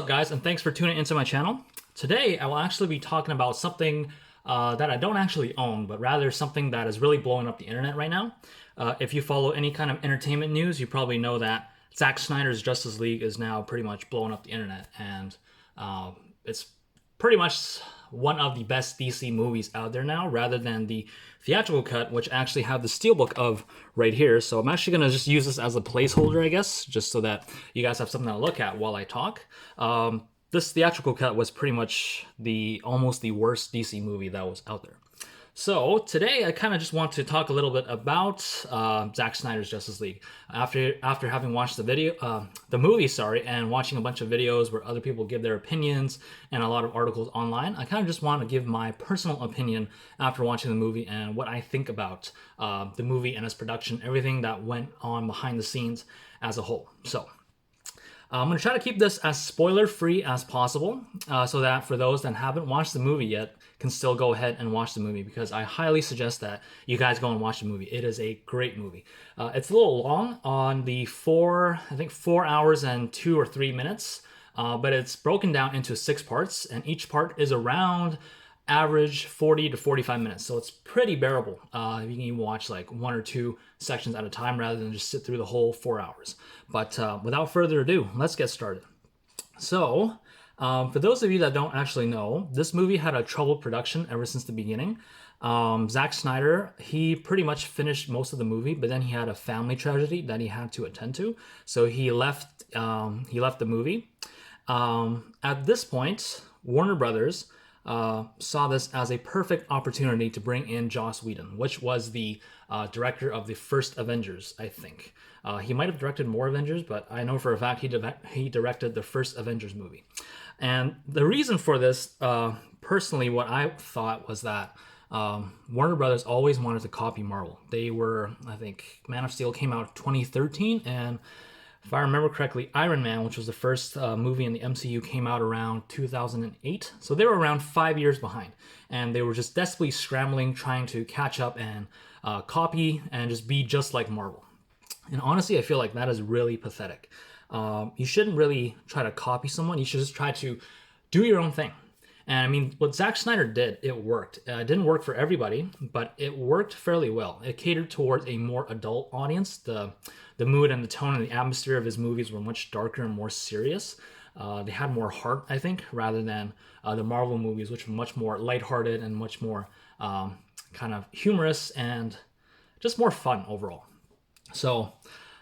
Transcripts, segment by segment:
up, guys, and thanks for tuning into my channel. Today, I will actually be talking about something that I don't actually own, but rather something that is really blowing up the internet right now. If you follow any kind of entertainment news, you probably know that Zack Snyder's Justice League is now pretty much blowing up the internet, and it's pretty much one of the best DC movies out there now, rather than the theatrical cut, which I actually have the steelbook of right here. So I'm actually going to just use this as a placeholder, I guess, just so that you guys have something to look at while I talk. This theatrical cut was pretty much almost the worst DC movie that was out there. So today I kind of just want to talk a little bit about Zack Snyder's Justice League. After having watched the movie, and watching a bunch of videos where other people give their opinions and a lot of articles online, I kind of just want to give my personal opinion after watching the movie and what I think about the movie and its production, everything that went on behind the scenes as a whole. So I'm going to try to keep this as spoiler-free as possible so that for those that haven't watched the movie yet can still go ahead and watch the movie, because I highly suggest that you guys go and watch the movie. It is a great movie. It's a little long on the 4 hours and 2 or 3 minutes, but it's broken down into 6 parts, and each part is around average 40 to 45 minutes, so it's pretty bearable. You can even watch like 1 or 2 sections at a time rather than just sit through the whole 4 hours. But without further ado, let's get started. So for those of you that don't actually know, this movie had a troubled production ever since the beginning. Zack Snyder, he pretty much finished most of the movie, but then he had a family tragedy that he had to attend to, so he left the movie. At this point, Warner Brothers saw this as a perfect opportunity to bring in Joss Whedon, which was the director of the first Avengers, I think. He might have directed more Avengers, but I know for a fact he directed the first Avengers movie. And the reason for this, personally, what I thought was that Warner Brothers always wanted to copy Marvel. They were, I think, Man of Steel came out in 2013, and if I remember correctly, Iron Man, which was the first movie in the MCU, came out around 2008. So they were around 5 years behind. And they were just desperately scrambling, trying to catch up and copy and just be just like Marvel. And honestly, I feel like that is really pathetic. You shouldn't really try to copy someone. You should just try to do your own thing. And I mean, what Zack Snyder did, it worked. It didn't work for everybody, but it worked fairly well. It catered towards a more adult audience. The mood and the tone and the atmosphere of his movies were much darker and more serious. They had more heart, I think, rather than the Marvel movies, which were much more lighthearted and much more kind of humorous and just more fun overall. So,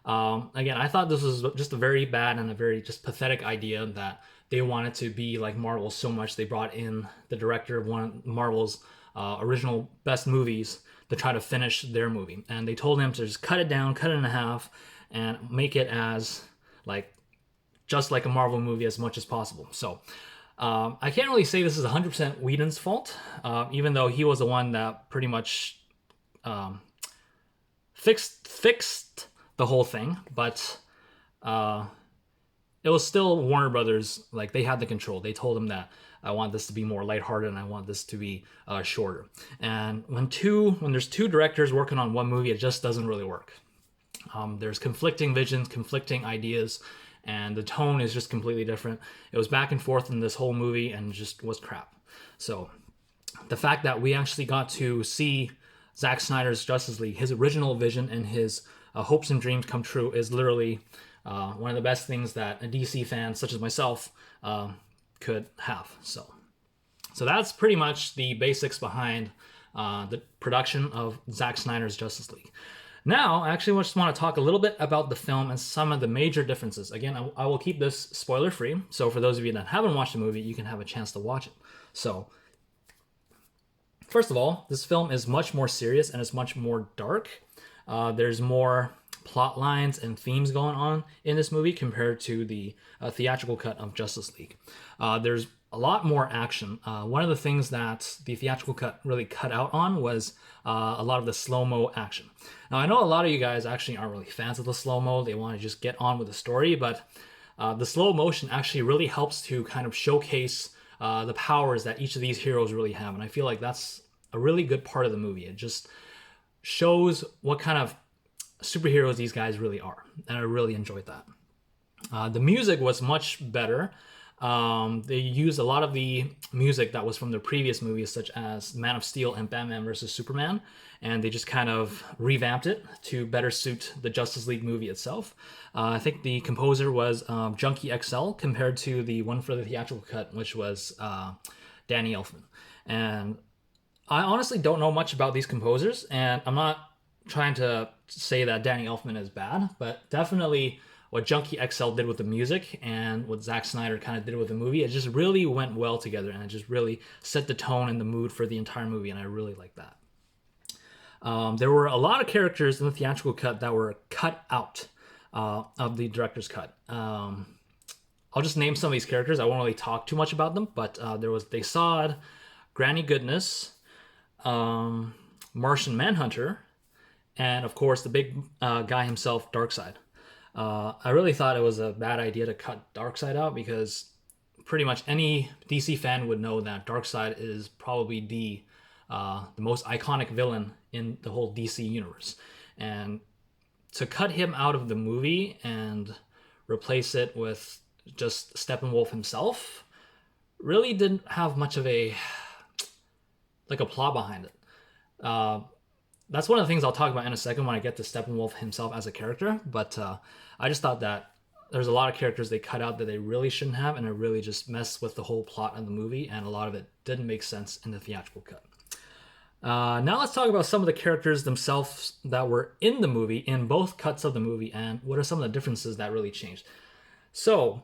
again, I thought this was just a very bad and a very just pathetic idea that they wanted to be like Marvel so much. They brought in the director of one of Marvel's original best movies to try to finish their movie. And they told him to just cut it down, cut it in half, and make it as just like a Marvel movie as much as possible. So I can't really say this is 100% Whedon's fault, even though he was the one that pretty much fixed the whole thing. But it was still Warner Brothers, like they had the control. They told him that I want this to be more lighthearted and I want this to be shorter. And when there's 2 directors working on one movie, it just doesn't really work. There's conflicting visions, conflicting ideas, and the tone is just completely different. It was back and forth in this whole movie and just was crap. So the fact that we actually got to see Zack Snyder's Justice League, his original vision and his hopes and dreams come true, is literally one of the best things that a DC fan such as myself could have. So that's pretty much the basics behind the production of Zack Snyder's Justice League. Now, I actually just want to talk a little bit about the film and some of the major differences. Again, I will keep this spoiler-free, so for those of you that haven't watched the movie, you can have a chance to watch it. So, first of all, this film is much more serious and it's much more dark. There's more plot lines and themes going on in this movie compared to the theatrical cut of Justice League. There's a lot more action. One of the things that the theatrical cut really cut out on was a lot of the slow-mo action. Now, I know a lot of you guys actually aren't really fans of the slow-mo. They want to just get on with the story, but the slow motion actually really helps to kind of showcase the powers that each of these heroes really have. And I feel like that's a really good part of the movie. It just shows what kind of superheroes these guys really are, and I really enjoyed that. The music was much better. They used a lot of the music that was from their previous movies, such as Man of Steel and Batman vs. Superman, and they just kind of revamped it to better suit the Justice League movie itself. I think the composer was Junkie XL compared to the one for the theatrical cut, which was Danny Elfman. And I honestly don't know much about these composers, and I'm not trying to say that Danny Elfman is bad, but definitely what Junkie XL did with the music and what Zack Snyder kind of did with the movie, it just really went well together, and it just really set the tone and the mood for the entire movie, and I really like that. There were a lot of characters in the theatrical cut that were cut out of the director's cut. I'll just name some of these characters. I won't really talk too much about them, but there was Desaad, Granny Goodness, Martian Manhunter, and of course the big guy himself, Darkseid. I really thought it was a bad idea to cut Darkseid out because pretty much any DC fan would know that Darkseid is probably the most iconic villain in the whole DC universe. And to cut him out of the movie and replace it with just Steppenwolf himself really didn't have much of a plot behind it. That's one of the things I'll talk about in a second when I get to Steppenwolf himself as a character, but I just thought that there's a lot of characters they cut out that they really shouldn't have, and it really just messed with the whole plot of the movie, and a lot of it didn't make sense in the theatrical cut. Now let's talk about some of the characters themselves that were in the movie, in both cuts of the movie, and what are some of the differences that really changed. So,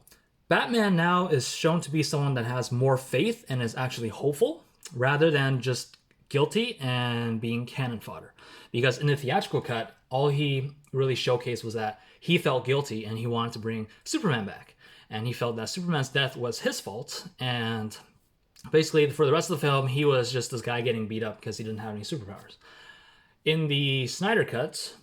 Batman now is shown to be someone that has more faith and is actually hopeful, rather than just guilty and being cannon fodder. Because in the theatrical cut, all he really showcased was that he felt guilty and he wanted to bring Superman back. And he felt that Superman's death was his fault, and basically, for the rest of the film, he was just this guy getting beat up because he didn't have any superpowers. In the Snyder Cut,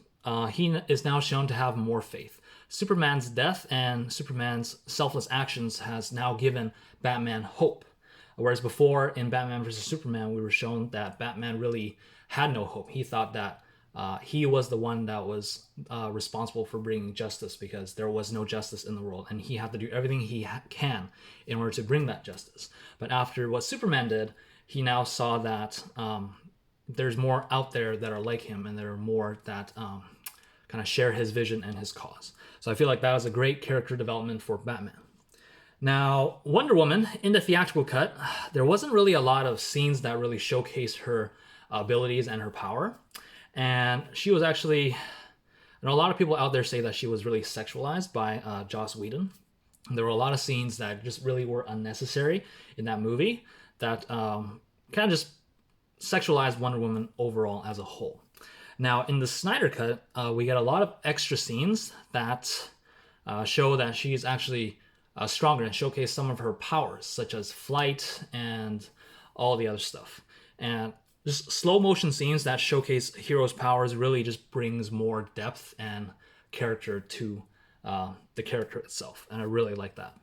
he is now shown to have more faith. Superman's death and Superman's selfless actions has now given Batman hope. Whereas before, in Batman vs. Superman, we were shown that Batman really had no hope. He thought that he was the one that was responsible for bringing justice because there was no justice in the world, and he had to do everything he can in order to bring that justice. But after what Superman did, he now saw that there's more out there that are like him, and there are more that kind of share his vision and his cause. So I feel like that was a great character development for Batman. Now, Wonder Woman, in the theatrical cut, there wasn't really a lot of scenes that really showcased her abilities and her power. And she was actually, and a lot of people out there say that she was really sexualized by Joss Whedon. There were a lot of scenes that just really were unnecessary in that movie that kind of just sexualized Wonder Woman overall as a whole. Now, in the Snyder Cut, we get a lot of extra scenes that show that she's actually stronger and showcase some of her powers, such as flight and all the other stuff. And just slow motion scenes that showcase heroes' powers really just brings more depth and character to the character itself, and I really like that.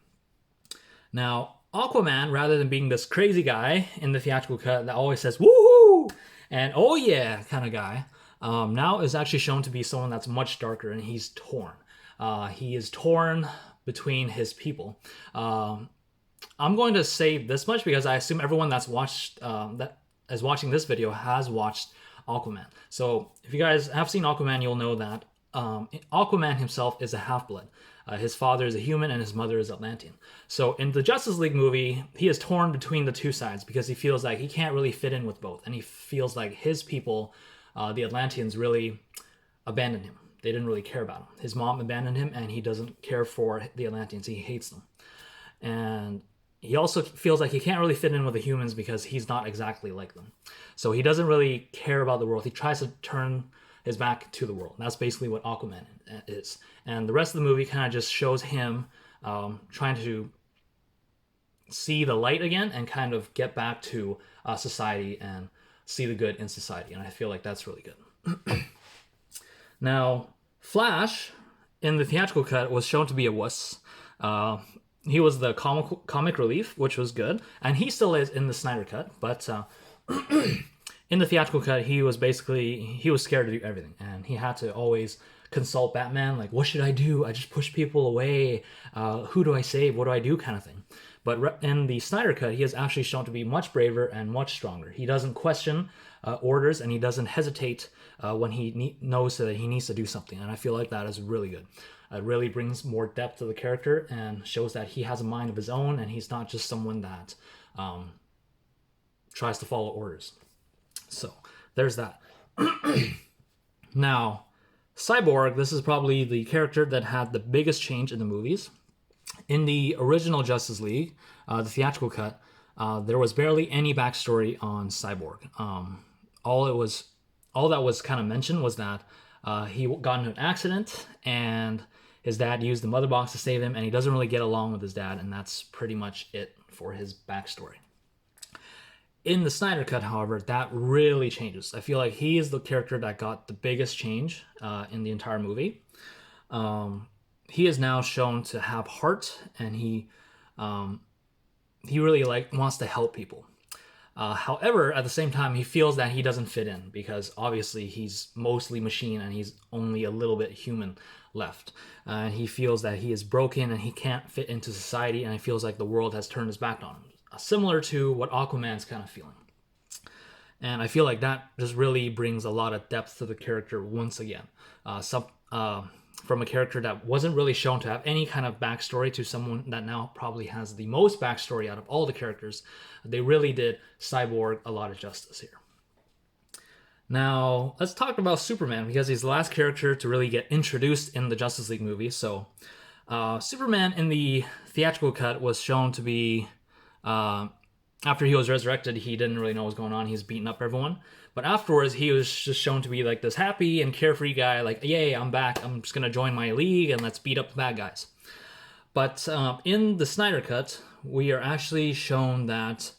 Now, Aquaman, rather than being this crazy guy in the theatrical cut that always says "woohoo" and "oh yeah" kind of guy, now is actually shown to be someone that's much darker, and he's torn. He is torn between his people. I'm going to say this much because I assume everyone that's watched that is watching this video has watched Aquaman. So if you guys have seen Aquaman, you'll know that Aquaman himself is a half-blood. His father is a human and his mother is Atlantean. So in the Justice League movie, he is torn between the two sides because he feels like he can't really fit in with both, and he feels like his people, the Atlanteans, really abandoned him. They didn't really care about him. His mom abandoned him, and he doesn't care for the Atlanteans. He hates them. And he also feels like he can't really fit in with the humans because he's not exactly like them. So he doesn't really care about the world. He tries to turn his back to the world. That's basically what Aquaman is. And the rest of the movie kind of just shows him trying to see the light again and kind of get back to society and see the good in society. And I feel like that's really good. Now, Flash, in the theatrical cut, was shown to be a wuss. He was the comic relief, which was good, and he still is in the Snyder Cut, but in the theatrical cut, he was scared to do everything, and he had to always consult Batman, like, what should I do? I just push people away. Who do I save? What do I do? Kind of thing. But in the Snyder Cut, he is actually shown to be much braver and much stronger. He doesn't question orders, and he doesn't hesitate when he knows that he needs to do something. And I feel like that is really good. It really brings more depth to the character and shows that he has a mind of his own, and he's not just someone that tries to follow orders. So there's that. Now, Cyborg, this is probably the character that had the biggest change in the movies. In the original Justice League, the theatrical cut, there was barely any backstory on Cyborg. All that was kind of mentioned was that he got into an accident and his dad used the mother box to save him, and he doesn't really get along with his dad, and that's pretty much it for his backstory. In the Snyder Cut, however, that really changes. I feel like he is the character that got the biggest change in the entire movie. He is now shown to have heart, and he really wants to help people. However, at the same time, he feels that he doesn't fit in because obviously he's mostly machine and he's only a little bit human left. And he feels that he is broken and he can't fit into society, and he feels like the world has turned his back on him. Similar to what Aquaman's kind of feeling. And I feel like that just really brings a lot of depth to the character once again. From a character that wasn't really shown to have any kind of backstory to someone that now probably has the most backstory out of all the characters, they really did Cyborg a lot of justice here. Now, let's talk about Superman, because he's the last character to really get introduced in the Justice League movie. So, Superman in the theatrical cut was shown to be, after he was resurrected, he didn't really know what was going on. He's beating up everyone. But afterwards, he was just shown to be like this happy and carefree guy, like, yay, I'm back. I'm just going to join my league and let's beat up the bad guys. But in the Snyder Cut, we are actually shown that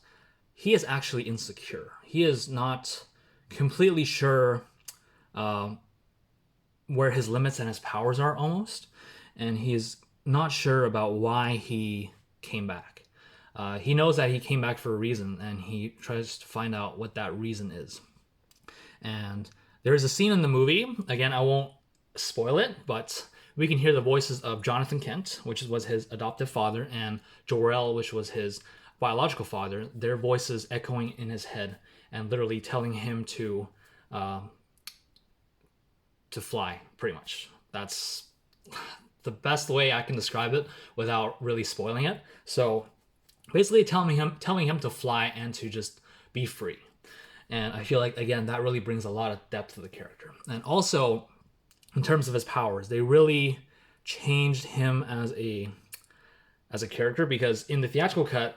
he is actually insecure. He is not completely sure where his limits and his powers are almost. And he's not sure about why he came back. He knows that he came back for a reason, and he tries to find out what that reason is. And there's a scene in the movie, again, I won't spoil it, but we can hear the voices of Jonathan Kent, which was his adoptive father, and Jor-El, which was his biological father, their voices echoing in his head and literally telling him to fly, pretty much. That's the best way I can describe it without really spoiling it. So basically telling him to fly and to just be free. And I feel like, again, that really brings a lot of depth to the character. And also, in terms of his powers, they really changed him as a character, because in the theatrical cut,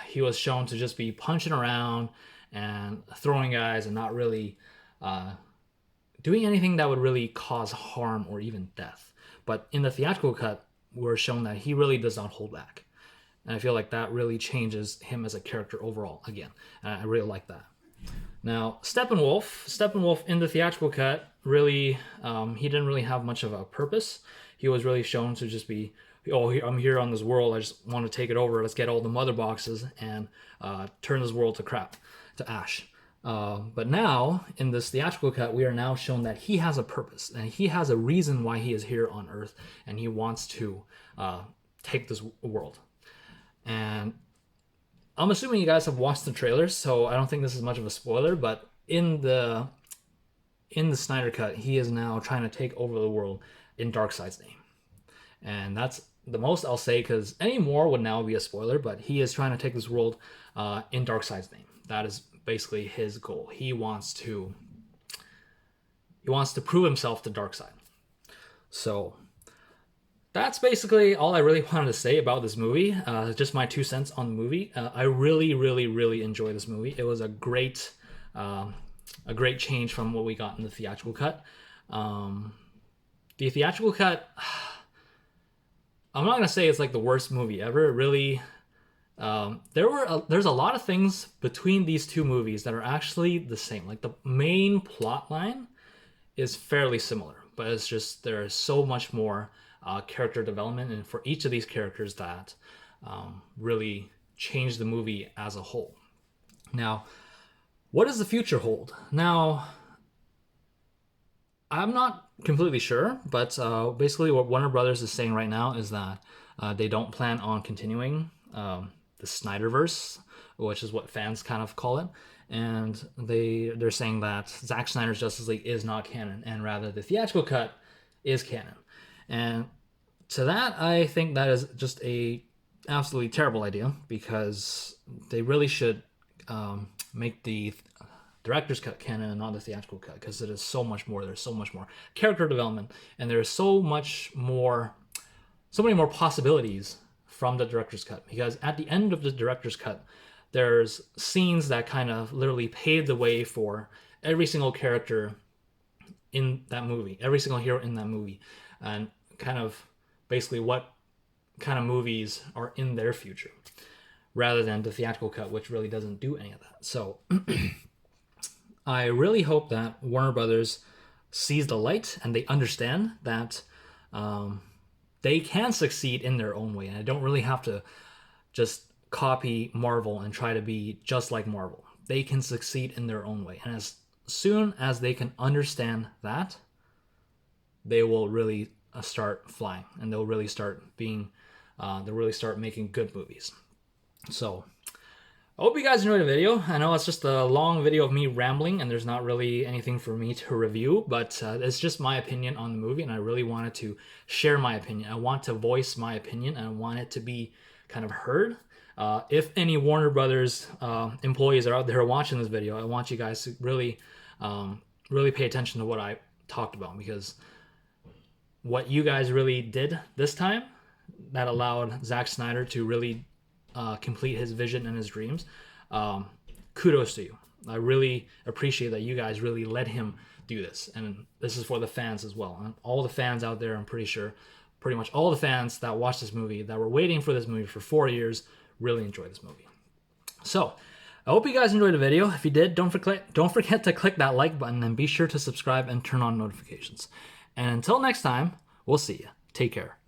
he was shown to just be punching around and throwing guys and not really doing anything that would really cause harm or even death. But in the theatrical cut, we're shown that he really does not hold back. And I feel like that really changes him as a character overall, again. And I really like that. Now, Steppenwolf in the theatrical cut, really, he didn't really have much of a purpose. He was really shown to just be, oh, I'm here on this world, I just want to take it over, let's get all the mother boxes and turn this world to ash. But now, in this theatrical cut, we are now shown that he has a purpose, and he has a reason why he is here on Earth, and he wants to take this world. And I'm assuming you guys have watched the trailers, so I don't think this is much of a spoiler, but in the Snyder Cut, he is now trying to take over the world in Darkseid's name. And that's the most I'll say, because any more would now be a spoiler, but he is trying to take this world in Darkseid's name. That is basically his goal. He wants to prove himself to Darkseid. So that's basically all I really wanted to say about this movie. Just my 2 cents on the movie. I really, really, really enjoy this movie. It was a great change from what we got in the theatrical cut. The theatrical cut, I'm not gonna say it's like the worst movie ever. It really, there's a lot of things between these two movies that are actually the same. Like the main plot line is fairly similar, but it's just there is so much more character development, and for each of these characters that really changed the movie as a whole. Now, what does the future hold? Now, I'm not completely sure, but basically what Warner Brothers is saying right now is that they don't plan on continuing the Snyderverse, which is what fans kind of call it. And they're saying that Zack Snyder's Justice League is not canon, and rather the theatrical cut is canon. And to that, I think that is just a absolutely terrible idea, because they really should make the director's cut canon and not the theatrical cut, because it is so much more. There's so much more character development, and there's so many more possibilities from the director's cut, because at the end of the director's cut, there's scenes that kind of literally pave the way for every single character in that movie, every single hero in that movie, and kind of basically what kind of movies are in their future, rather than the theatrical cut, which really doesn't do any of that. So I really hope that Warner Brothers sees the light and they understand that they can succeed in their own way, and I don't really have to just copy Marvel and try to be just like Marvel. They can succeed in their own way, and as soon as they can understand that, they will really start flying, and they'll really start making good movies. So I hope you guys enjoyed the video. I know it's just a long video of me rambling, and there's not really anything for me to review, but it's just my opinion on the movie, and I really wanted to share my opinion. I want to voice my opinion, and I want it to be kind of heard. If any Warner Brothers employees are out there watching this video, I want you guys to really pay attention to what I talked about, because what you guys really did this time that allowed Zack Snyder to really complete his vision and his dreams, kudos to you. I really appreciate that you guys really let him do this, and this is for the fans as well. And all the fans out there, I'm pretty sure, pretty much all the fans that watched this movie, that were waiting for this movie for 4 years, really enjoyed this movie. So I hope you guys enjoyed the video. If you did, don't forget to click that like button, and be sure to subscribe and turn on notifications. And until next time, we'll see you. Take care.